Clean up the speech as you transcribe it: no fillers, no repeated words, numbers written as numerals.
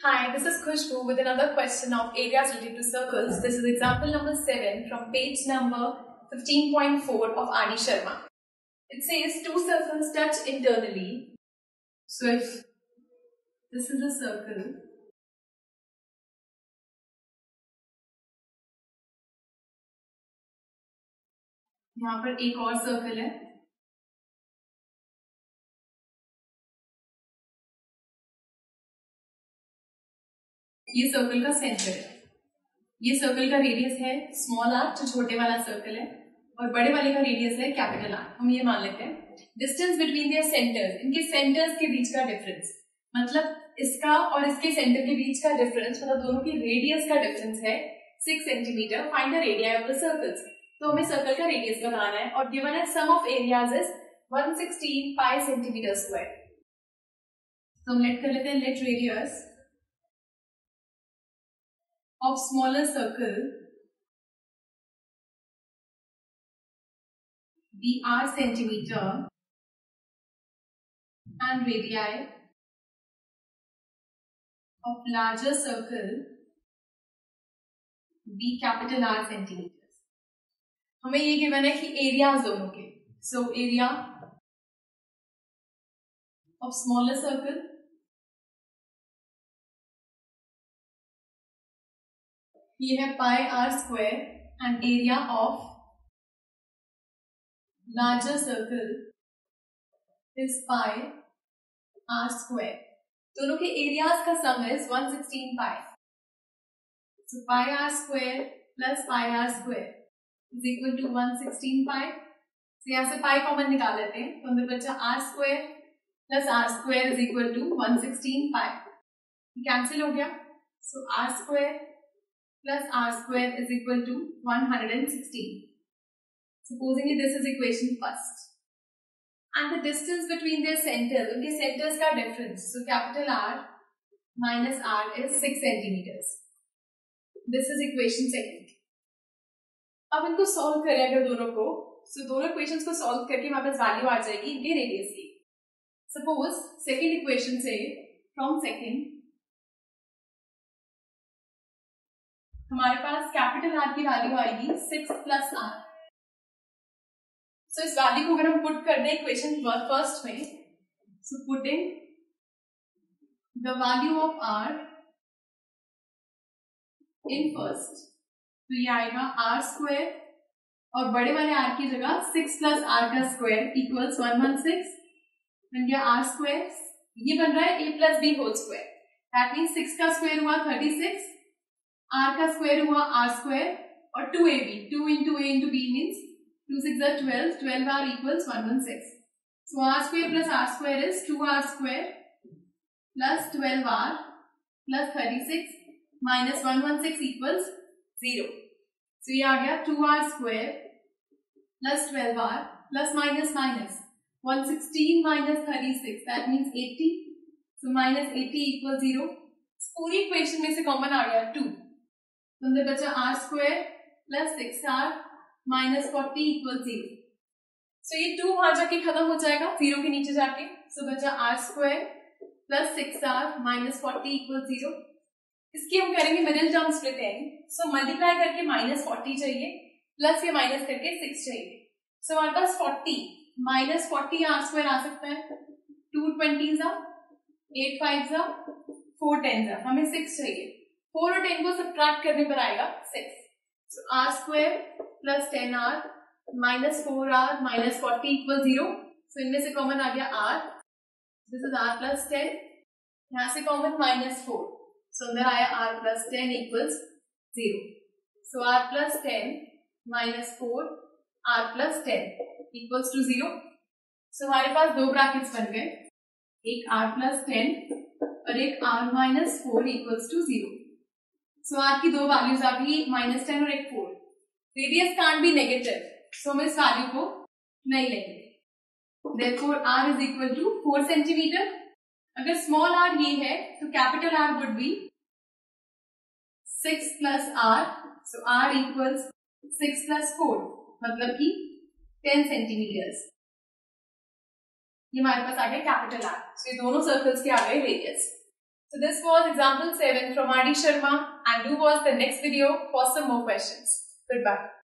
Hi, this is Khushbu with another question of areas related to circles. This is example number 7 from page number 15.4 of Ani Sharma. It says two circles touch internally. So if this is a circle, यहाँ पर एक और circle है, ये circle का centre है, ये circle का रेडियस है स्मॉल आर जो छोटे वाला सर्कल है और बड़े वाले का रेडियस है कैपिटल आर। हम ये मान लेते हैं डिस्टेंस बिटवीन देयर सेंटर्स, इनके सेंटर्स के बीच का डिफरेंस, मतलब इसका और इसके सेंटर के बीच का डिफरेंस, मतलब दोनों की रेडियस का डिफरेंस है 6 centimetre. Find the radii of the circles. तो हमें सर्कल का रेडियस बताना है और गिवन है sum of areas is 116 pi centimetre square. तो हम लेट कर लेते हैं let radius of smaller circle be r centimeter and radii of larger circle be capital R centimeters। हमें ये गिवन है कि एरियाज दोनों के, so area of smaller circle ये है pi R square and area of larger circle is pi R square. दोनों के एरियाज का sum is 116 pi. So pi R square plus pi R square is equal to 116 pi. तो यहां से pi common निकाल लेते हैं तो अंदर बचा are square plus R square is equal to 116 pi. Cancel हो गया। So are square plus r square is equal to 116. Supposing this is equation first. And the distance between their centers, उनके centers का difference, so capital R minus R is 6 centimeters. This is equation second. अब इनको solve करें अगर दोनों को, so दोनों equations को solve करके हमारे पास value आ जाएगी इनके radius की. Suppose second equation से from second हमारे पास कैपिटल आर की वैल्यू आएगी 6 प्लस आर। सो इस वैल्यू को अगर हम पुट कर दें इक्वेशन फर्स्ट में, so putting the value of r in first, तो ये आएगा आर स्क्वायर और बड़े वाले आर की जगह 6 प्लस आर का स्क्वायर इक्वल्स 116 बन गया आर स्क्वायर। ये बन रहा है A plus B whole square, that means 6 का स्क्वायर हुआ 36, आर का स्क्वायर हुआ आर स्क्वायर और 2ab, 2 into a into b means 2 6 are 12, 12r equals 116. So r square plus r square is 2r square plus 12r plus 36 minus 116 equals 0. So ये आ गया 2r square plus 12r plus minus minus 116 minus 36 that means 80. So minus 80 equals 0. पूरी equation में से common आ गया 2, तो अंदर बचा are square plus 6r minus 40 equal 0। So ये 2 वहां जाके खत्म हो जाएगा 0 के नीचे जाके। सो बचा are square plus 6r minus 40 equal 0। इसकी हम करेंगे middle term splitting. So multiply करके माइनस 40 चाहिए, प्लस के माइनस करके 6 चाहिए। सो हमारे पास 40 माइनस 40 आर स्क्वायर आ सकता है, 2 20 जा 8 5 जा 4 10 जा, हमें 6 चाहिए। 4 और 10 को सब्ट्रैक्ट करने पर आएगा 6। So are square plus 10r minus 4r minus 40 equal 0। So इनमें से कॉमन आ गया r, this is r plus 10, यहां से कॉमन माइनस 4, सो अंदर आया r plus 10 equals 0। So r plus 10 minus 4 r plus 10 equals to 0। So हमारे पास दो ब्रैकेट्स बन गए, एक r प्लस 10 और एक r minus 4 equals to 0। So r की दो वैल्यूज आ गई, माइनस 10 और एक 4। Radius can't be negative, so हम इस वैल्यू को नहीं लेंगे। Therefore r is equal to 4 centimetre. अगर स्मॉल आर ये है तो capital r would be 6 plus r, so r equals 6 plus 4 मतलब कि 10 सेंटीमीटर्स। ये हमारे पास आ गया कैपिटल आर। सो ये दोनों सर्कल्स के आ गए radius. So this was example 7 from R.D. Sharma, and do watch the next video for some more questions. Goodbye.